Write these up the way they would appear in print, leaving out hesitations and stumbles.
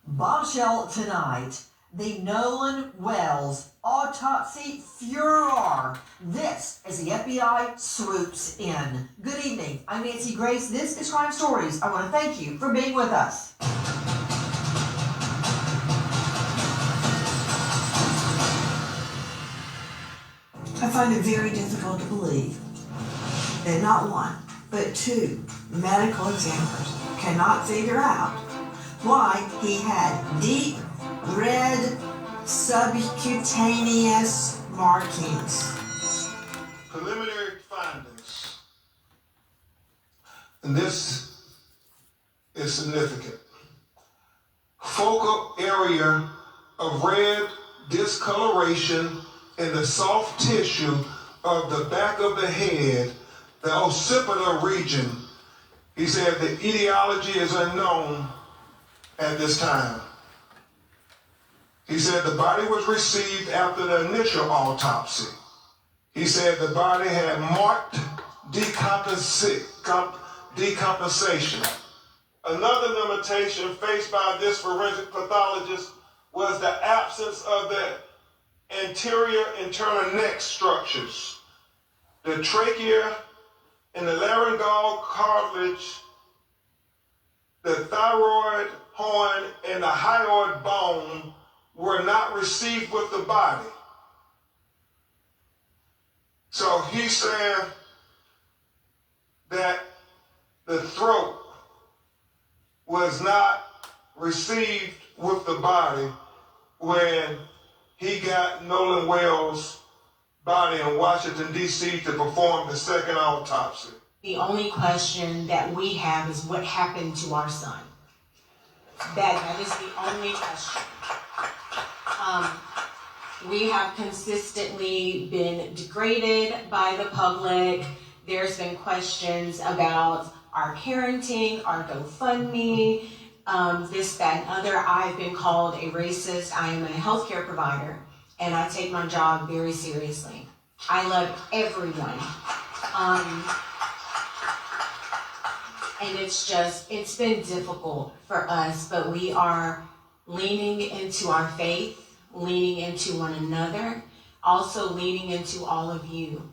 Bombshell tonight, the Nolan Wells autopsy furor. This as the FBI swoops in. Good evening, I'm Nancy Grace. This is Crime Stories. I want to thank you for being with us. I find it very difficult to believe that not one, but two medical examiners cannot figure out why he had deep red subcutaneous markings. Preliminary findings. And this is significant. Focal area of red discoloration in the soft tissue of the back of the head, the occipital region. He said the etiology is unknown at this time. He said the body was received after the initial autopsy. He said the body had marked decompensation. Another limitation faced by this forensic pathologist was the absence of the anterior internal neck structures. The trachea and the laryngeal cartilage, the thyroid horn, and the hyoid bone were not received with the body. So he's saying that the throat was not received with the body when he got Nolan Wells' body in Washington, D.C. to perform the second autopsy. The only question that we have is what happened to our son. That is the only question. We have consistently been degraded by the public. There's been questions about our parenting, our GoFundMe, this, that, and other. I've been called a racist. I am a healthcare provider, and I take my job very seriously. I love everyone. And it's been difficult for us, but we are leaning into our faith, leaning into one another, also leaning into all of you.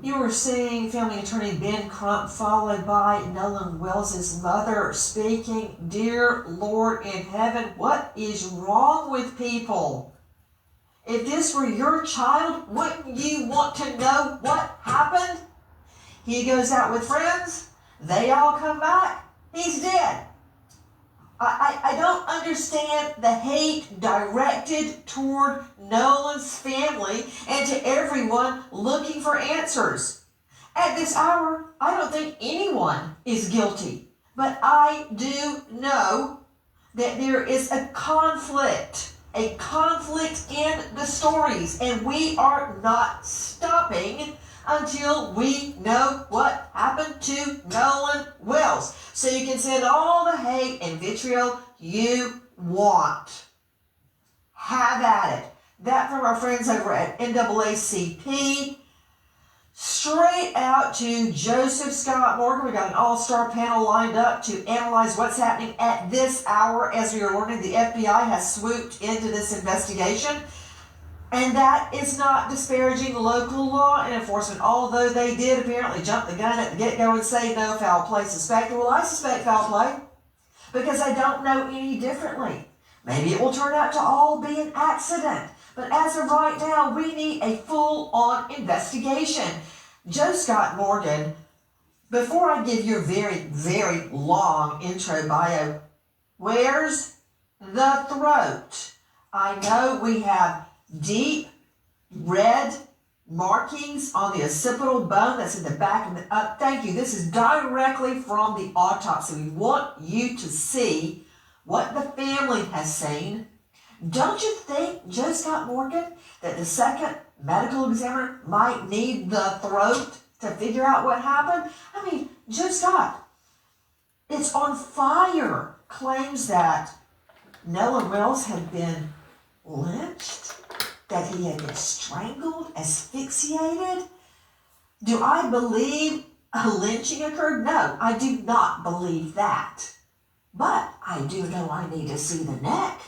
You were seeing family attorney Ben Crump followed by Nolan Wells' mother speaking. Dear Lord in heaven, what is wrong with people? If this were your child, wouldn't you want to know what happened? He goes out with friends. They all come back. He's dead. I don't understand the hate directed toward Nolan's family and to everyone looking for answers. At this hour, I don't think anyone is guilty, but I do know that there is a conflict in the stories, and we are not stopping until we know what happened to Nolan Wells. So you can send all the hate and vitriol you want. Have at it. That from our friends over at NAACP. Straight out to Joseph Scott Morgan. We got an all-star panel lined up to analyze what's happening at this hour. As we are learning, the FBI has swooped into this investigation. And that is not disparaging local law enforcement, although they did apparently jump the gun at the get-go and say no foul play suspected. Well, I suspect foul play because I don't know any differently. Maybe it will turn out to all be an accident. But as of right now, we need a full-on investigation. Joe Scott Morgan, before I give your very, very long intro bio, where's the throat? I know we have deep red markings on the occipital bone that's in the back of the thank you. This is directly from the autopsy. We want you to see what the family has seen. Don't you think, Joe Scott Morgan, that the second medical examiner might need the throat to figure out what happened? I mean, Joe Scott, it's on fire, claims that Nolan Wells had been lynched, that he had been strangled, asphyxiated. Do I believe a lynching occurred? No, I do not believe that. but I do know I need to see the neck.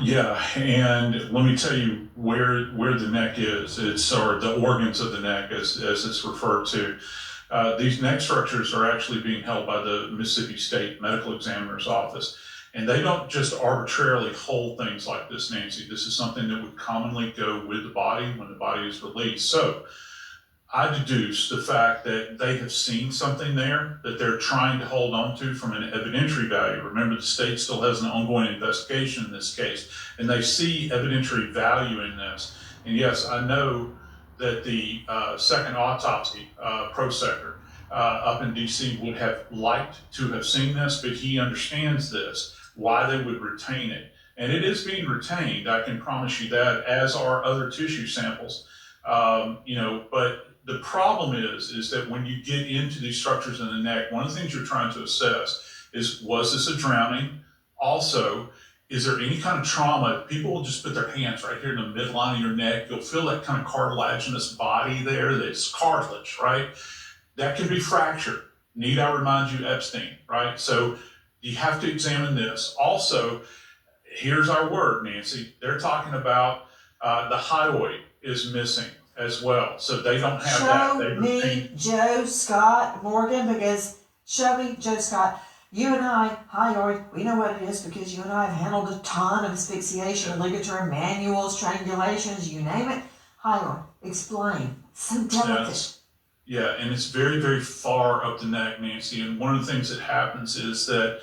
Yeah, and let me tell you where the neck is. Or the organs of the neck, as it's referred to. These neck structures are actually being held by the Mississippi State Medical Examiner's Office. And they don't just arbitrarily hold things like this, Nancy. This is something that would commonly go with the body when the body is released. So I deduce the fact that they have seen something there that they're trying to hold on to from an evidentiary value. Remember, the state still has an ongoing investigation in this case, and they see evidentiary value in this. And yes, I know that the second autopsy prosector up in DC would have liked to have seen this, but he understands this, why they would retain it. And it is being retained, I can promise you that, as are other tissue samples. But the problem is that when you get into these structures in the neck, one of the things you're trying to assess is, was this a drowning? Also, is there any kind of trauma? People will just put their hands right here in the midline of your neck. You'll feel that kind of cartilaginous body there that's cartilage, right? That can be fractured. Need I remind you, Epstein, right? So you have to examine this. Also, here's our word, Nancy. They're talking about the hyoid is missing as well. So they don't have that. Show me Joe Scott Morgan, because show me Joe Scott. You and I, hyoid, we know what it is because you and I have handled a ton of asphyxiation, ligature, manuals, triangulations, you name it. Hyoid, explain. So delicate. Yeah, and it's very, very far up the neck, Nancy. And one of the things that happens is that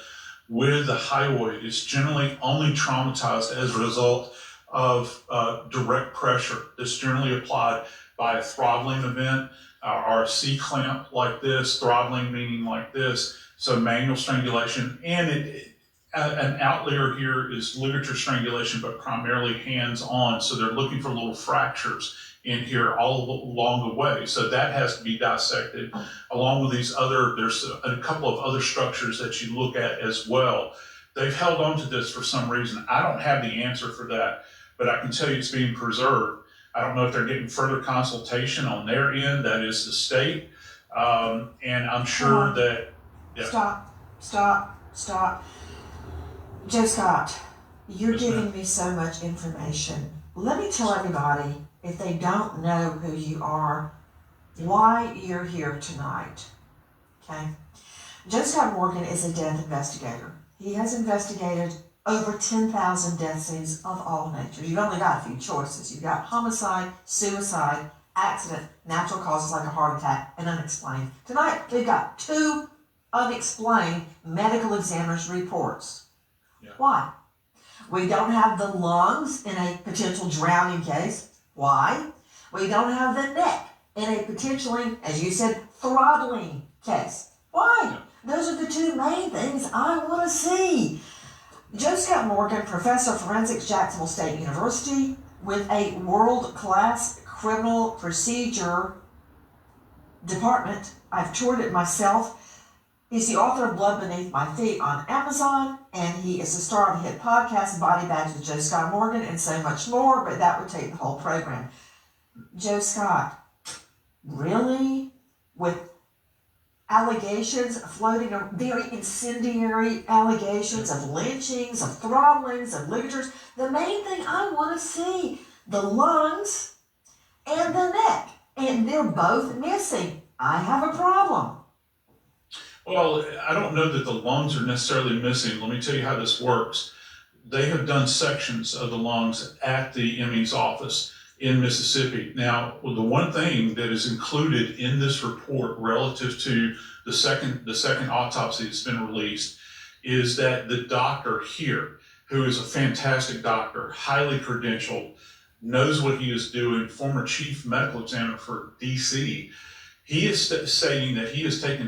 with the hyoid, it's generally only traumatized as a result of direct pressure that's generally applied by a throttling event or a C-clamp like this, throttling meaning like this, so manual strangulation. And an outlier here is ligature strangulation, but primarily hands-on, so they're looking for little fractures in here all along the way. So that has to be dissected along with these there's a couple of other structures that you look at as well. They've held on to this for some reason. I don't have the answer for that, but I can tell you it's being preserved. I don't know if they're getting further consultation on their end, that is the state. And I'm sure that... Yeah. Stop. Joe Scott, you're giving me so much information. Let me tell everybody, if they don't know who you are, why you're here tonight. Okay? Joe Scott Morgan is a death investigator. He has investigated over 10,000 death scenes of all natures. You've only got a few choices. You've got homicide, suicide, accident, natural causes like a heart attack, and unexplained. Tonight, we've got 2 unexplained medical examiner's reports. Yeah. Why? We don't have the lungs in a potential drowning case. Why? We don't have the neck in a potentially, as you said, throttling case. Why? Those are the 2 main things I want to see. Joe Scott Morgan, professor of forensics, Jacksonville State University, with a world-class criminal procedure department. I've toured it myself. He's the author of Blood Beneath My Feet on Amazon, and he is the star of a hit podcast, Body Bags with Joe Scott Morgan, and so much more, but that would take the whole program. Joe Scott, really? With allegations floating, very incendiary allegations of lynchings, of throttlings, of ligatures. The main thing I want to see, the lungs and the neck, and they're both missing. I have a problem. Well, I don't know that the lungs are necessarily missing. Let me tell you how this works. They have done sections of the lungs at the ME's office in Mississippi. Now, the one thing that is included in this report relative to the second autopsy that's been released is that the doctor here, who is a fantastic doctor, highly credentialed, knows what he is doing, former chief medical examiner for DC, he is stating that he has taken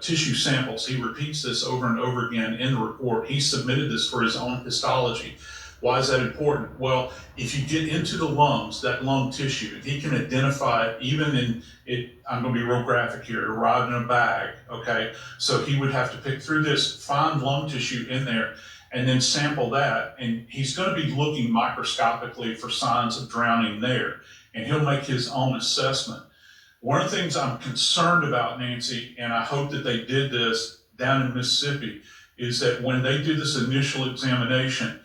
tissue samples. He repeats this over and over again in the report. He submitted this for his own histology. Why is that important? Well, if you get into the lungs, that lung tissue, he can identify it even in it. I'm going to be real graphic here. It arrived in a bag, okay? So he would have to pick through this, find lung tissue in there, and then sample that. And he's going to be looking microscopically for signs of drowning there. And he'll make his own assessment. One of the things I'm concerned about, Nancy, and I hope that they did this, down in Mississippi is that when they do this initial examination,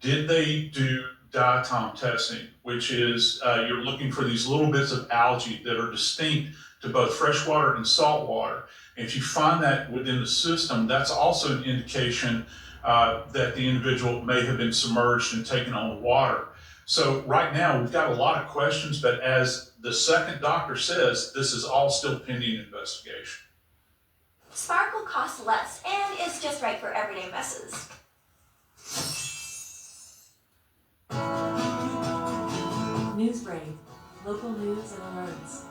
did they do diatom testing, which is you're looking for these little bits of algae that are distinct to both freshwater and saltwater. If you find that within the system, that's also an indication that the individual may have been submerged and taken on the water. So right now we've got a lot of questions, but as the second doctor says, this is all still pending investigation. Sparkle costs less and is just right for everyday messes. NewsBreak, local news and alerts.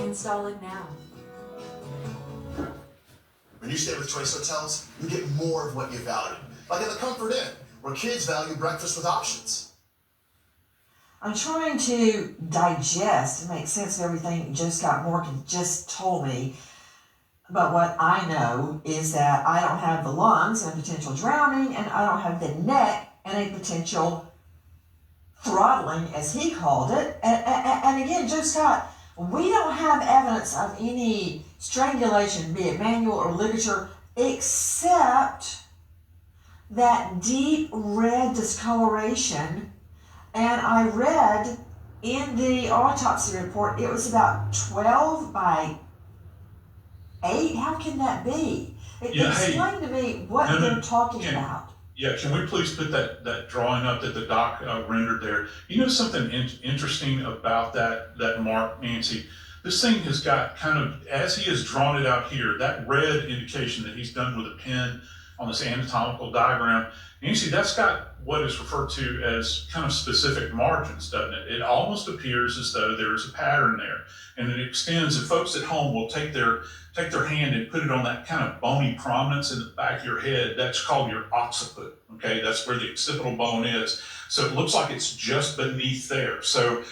Installing now. When you stay with Choice Hotels, you get more of what you value. Like at the Comfort Inn, where kids value breakfast with options. I'm trying to digest and make sense of everything Joe Scott Morgan just told me. But what I know is that I don't have the lungs and a potential drowning, and I don't have the neck and a potential throttling, as he called it. And again, Joe Scott, we don't have evidence of any strangulation, be it manual or ligature, except that deep red discoloration. And I read in the autopsy report, it was about 12 by 8. How can that be? Explain to me what they're talking about. Yeah, can we please put that drawing up that the doc rendered there? You know something interesting about that mark, Nancy? This thing has got kind of, as he has drawn it out here, that red indication that he's done with a pen on this anatomical diagram, Nancy, that's got what is referred to as kind of specific margins, doesn't it? It almost appears as though there is a pattern there, and it extends, and folks at home will take their hand and put it on that kind of bony prominence in the back of your head. That's called your occiput, okay? That's where the occipital bone is. So it looks like it's just beneath there. So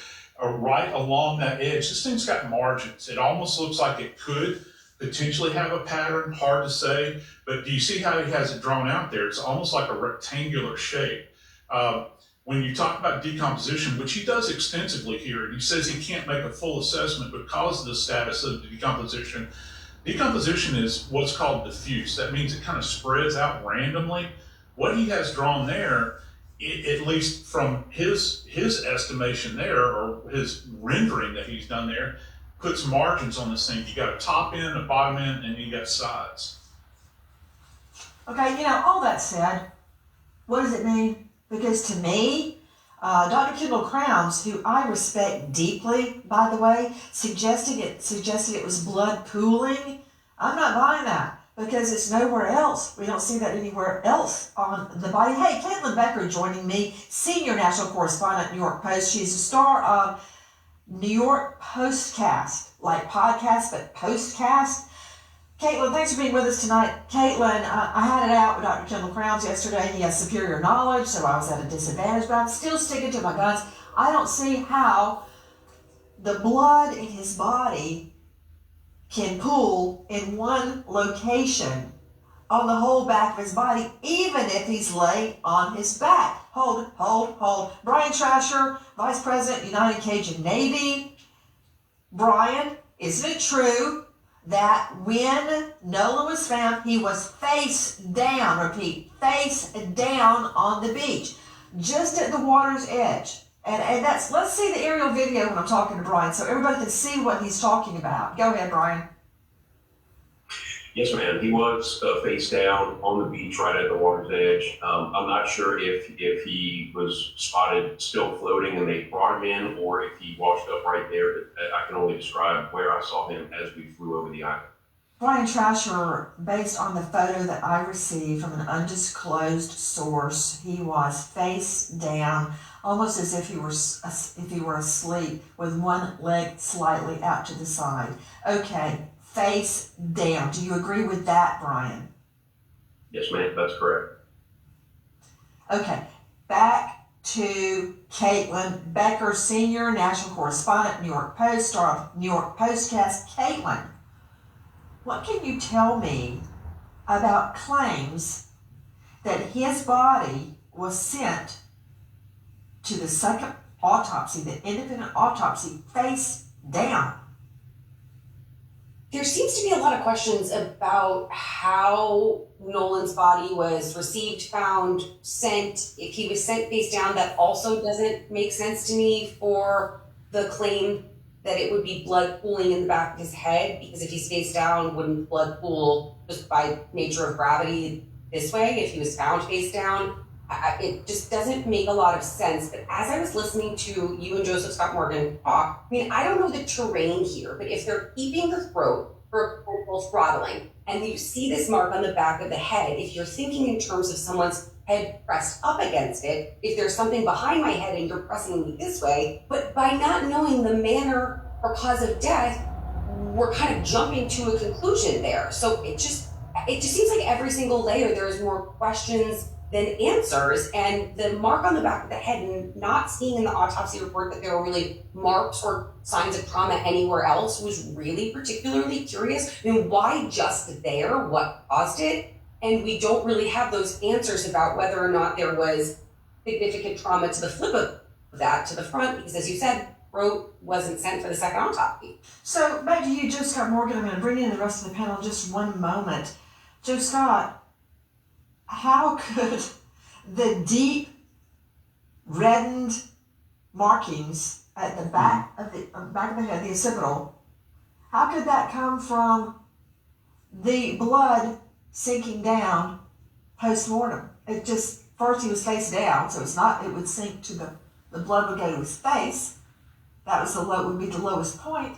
right along that edge, this thing's got margins. It almost looks like it could potentially have a pattern, hard to say, but do you see how he has it drawn out there? It's almost like a rectangular shape. When you talk about decomposition, which he does extensively here, and he says he can't make a full assessment because of the status of the decomposition. Decomposition is what's called diffuse. That means it kind of spreads out randomly. What he has drawn there, at least from his estimation there, or his rendering that he's done there, puts margins on this thing. You got a top end, a bottom end, and you got sides. Okay, all that said, what does it mean? Because to me, Dr. Kendall Crowns, who I respect deeply, by the way, suggested it was blood pooling. I'm not buying that because it's nowhere else. We don't see that anywhere else on the body. Hey, Caitlin Becker joining me, senior national correspondent, New York Post. She's a star of New York Postcast, like podcast, but Postcast. Caitlin, thanks for being with us tonight. Caitlin, I had it out with Dr. Kendall Crowns yesterday. He has superior knowledge, so I was at a disadvantage, but I'm still sticking to my guns. I don't see how the blood in his body can pool in one location on the whole back of his body, even if he's laying on his back. Hold. Brian Trasher, Vice President, United Cajun Navy. Brian, isn't it true that when Nolan was found, he was face down, repeat, face down on the beach, just at the water's edge? And that's, let's see the aerial video when I'm talking to Brian so everybody can see what he's talking about. Go ahead, Brian. Yes, ma'am. He was face down on the beach right at the water's edge. I'm not sure if he was spotted still floating and they brought him in, or if he washed up right there. But I can only describe where I saw him as we flew over the island. Brian Trasher, based on the photo that I received from an undisclosed source, he was face down, almost as if he were asleep, with one leg slightly out to the side. Okay. Face down. Do you agree with that, Brian? Yes, ma'am. That's correct. Okay. Back to Caitlin Becker, senior national correspondent, New York Post, star of New York Postcast. Caitlin, what can you tell me about claims that his body was sent to the second autopsy, the independent autopsy, face down? There seems to be a lot of questions about how Nolan's body was received, found, sent. If he was sent face down, that also doesn't make sense to me for the claim that it would be blood pooling in the back of his head, because if he's face down, wouldn't blood pool just by nature of gravity this way if he was found face down? It just doesn't make a lot of sense. But as I was listening to you and Joseph Scott Morgan talk, I mean, I don't know the terrain here, but if they're keeping the throat for throttling, and you see this mark on the back of the head, if you're thinking in terms of someone's head pressed up against it, if there's something behind my head and you're pressing me this way, but by not knowing the manner or cause of death, we're kind of jumping to a conclusion there. So it just seems like every single layer there's more questions than answers, and the mark on the back of the head, and not seeing in the autopsy report that there were really marks or signs of trauma anywhere else, was really particularly curious. I mean, why just there? What caused it? And we don't really have those answers about whether or not there was significant trauma to the flip of that, to the front, because as you said, throat wasn't sent for the second autopsy. So back to you, Joe Scott Morgan. I'm going to bring in the rest of the panel in just one moment. Joe Scott, how could the deep reddened markings at the back of the head, the occipital, how could that come from the blood sinking down post-mortem? It just, first he was face down, so it would sink to the blood would go to his face. That would be the lowest point.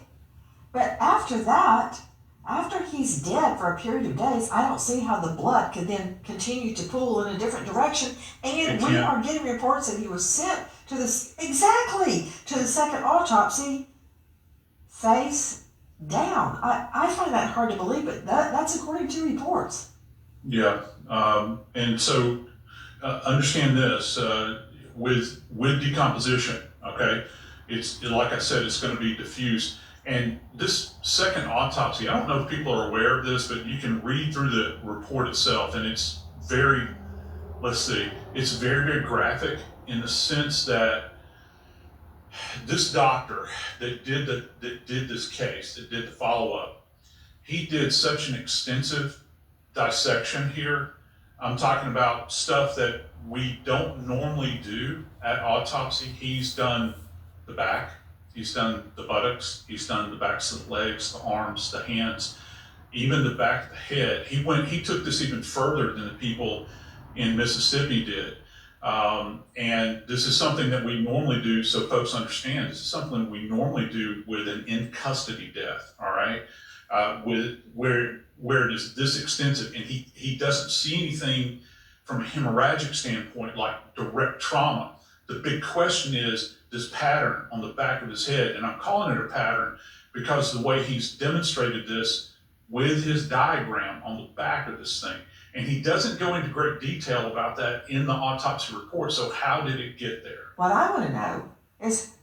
But after that, after he's dead for a period of days, I don't see how the blood could then continue to pool in a different direction. And we are getting reports that he was sent to the second autopsy face down. I find that hard to believe, but that's according to reports. Yeah, and so understand this, with decomposition, okay, it's like I said, it's going to be diffuse. And this second autopsy, I don't know if people are aware of this, but you can read through the report itself, and it's very, it's very, very graphic in the sense that this doctor that did this case, that did the follow-up, he did such an extensive dissection here. I'm talking about stuff that we don't normally do at autopsy. He's done the back. He's done the buttocks, he's done the backs of the legs, the arms, the hands, even the back of the head. He took this even further than the people in Mississippi did. And this is something that we normally do, so folks understand, this is something we normally do with an in-custody death, all right? Where it is this extensive, and he doesn't see anything from a hemorrhagic standpoint like direct trauma. The big question is this pattern on the back of his head, and I'm calling it a pattern because the way he's demonstrated this with his diagram on the back of this thing, and he doesn't go into great detail about that in the autopsy report. So how did it get there? What I want to know is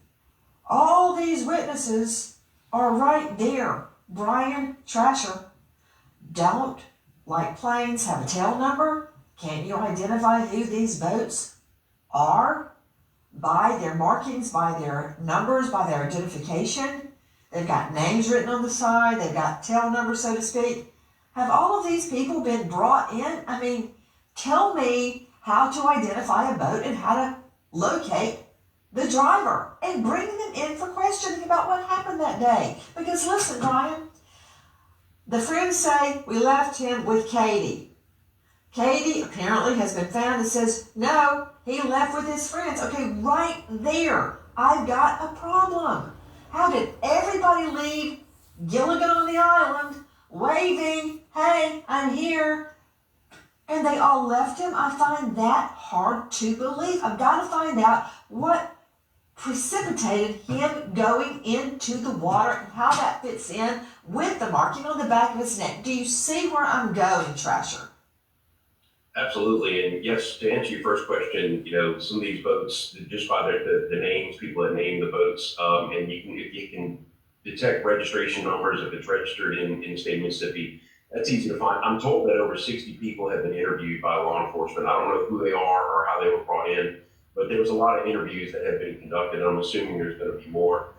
all these witnesses are right there. Brian Trasher, don't, like planes, have a tail number? Can't you identify who these boats are? By their markings, by their numbers, by their identification. They've got names written on the side, they've got tail numbers, so to speak. Have all of these people been brought in? I mean, tell me how to identify a boat and how to locate the driver and bring them in for questioning about what happened that day. Because listen, Brian, the friends say we left him with Katie. Katie apparently has been found and says, no, he left with his friends. Okay, right there, I've got a problem. How did everybody leave Gilligan on the island waving, hey, I'm here, and they all left him? I find that hard to believe. I've got to find out what precipitated him going into the water and how that fits in with the marking on the back of his neck. Do you see where I'm going, Trasher? Absolutely, and yes, to answer your first question, some of these boats, just by the names, people that name the boats, and if you can detect registration numbers if it's registered in the state of Mississippi, that's easy to find. I'm told that over 60 people have been interviewed by law enforcement. I don't know who they are or how they were brought in, but there was a lot of interviews that have been conducted. I'm assuming there's going to be more.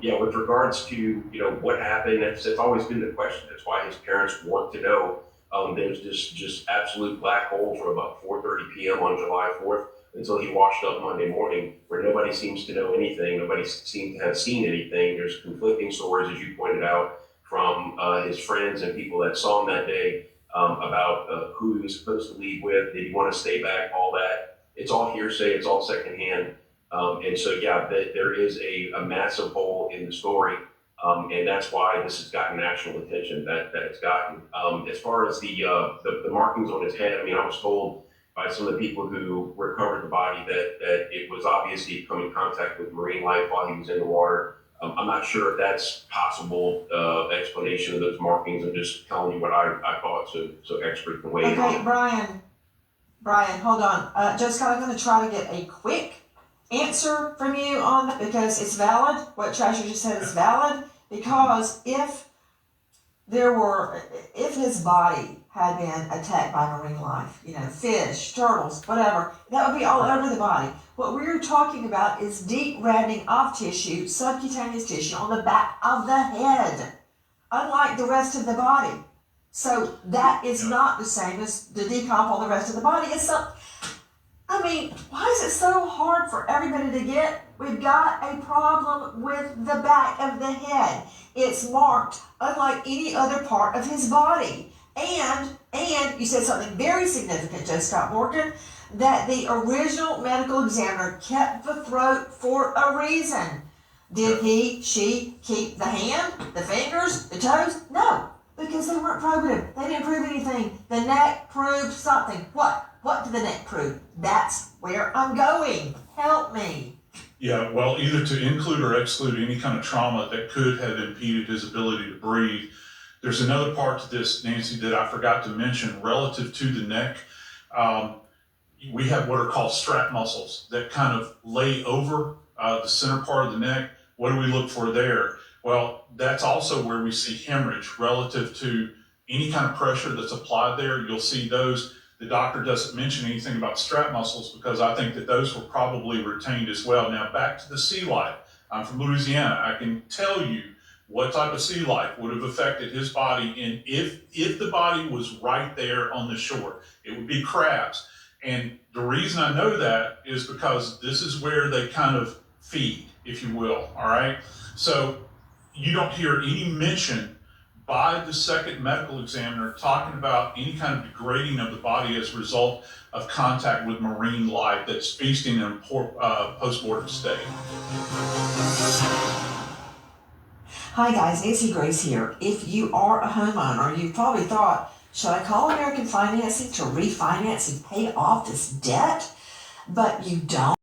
Yeah, with regards to what happened, it's always been the question. That's why his parents want to know. There's this just absolute black hole from about 4:30 p.m. on July 4th until he washed up Monday morning, where nobody seems to know anything. Nobody seems to have seen anything. There's conflicting stories, as you pointed out, from his friends and people that saw him that day about who he was supposed to leave with. Did he want to stay back? All that. It's all hearsay. It's all secondhand. And so, yeah, there is a massive hole in the story, and that's why this has gotten national attention that it's gotten. As far as the markings on his head, I mean, I was told by some of the people who recovered the body that it was obvious he'd come in contact with marine life while he was in the water. I'm not sure if that's possible explanation of those markings. I'm just telling you what I thought, so experts can weigh in on Okay, it. Brian, hold on. Jessica, I'm going to try to get a quick answer from you on that because it's valid. What Trasher just said is valid, because if his body had been attacked by marine life, fish, turtles, whatever, that would be all over the body. What we're talking about is deep rending of tissue, subcutaneous tissue on the back of the head, unlike the rest of the body. So that is not the same as the decomp on the rest of the body. Why is it so hard for everybody to get? We've got a problem with the back of the head. It's marked unlike any other part of his body. And you said something very significant, Joe Scott Morgan, that the original medical examiner kept the throat for a reason. Did she keep the hand, the fingers, the toes? No, because they weren't probative. They didn't prove anything. The neck proved something. What? What did the neck prove? That's where I'm going. Help me. Yeah, well, either to include or exclude any kind of trauma that could have impeded his ability to breathe. There's another part to this, Nancy, that I forgot to mention relative to the neck. We have what are called strap muscles that kind of lay over the center part of the neck. What do we look for there? Well, that's also where we see hemorrhage relative to any kind of pressure that's applied there. You'll see those. The doctor doesn't mention anything about strap muscles because I think that those were probably retained as well. Now, back to the sea life. I'm from Louisiana. I can tell you what type of sea life would have affected his body. And if the body was right there on the shore, it would be crabs. And the reason I know that is because this is where they kind of feed, if you will. All right. So you don't hear any mention by the second medical examiner talking about any kind of degrading of the body as a result of contact with marine life that's feasting in a post-mortem state. Hi guys, Nancy Grace here. If you are a homeowner, you've probably thought, should I call American Financing to refinance and pay off this debt? But you don't.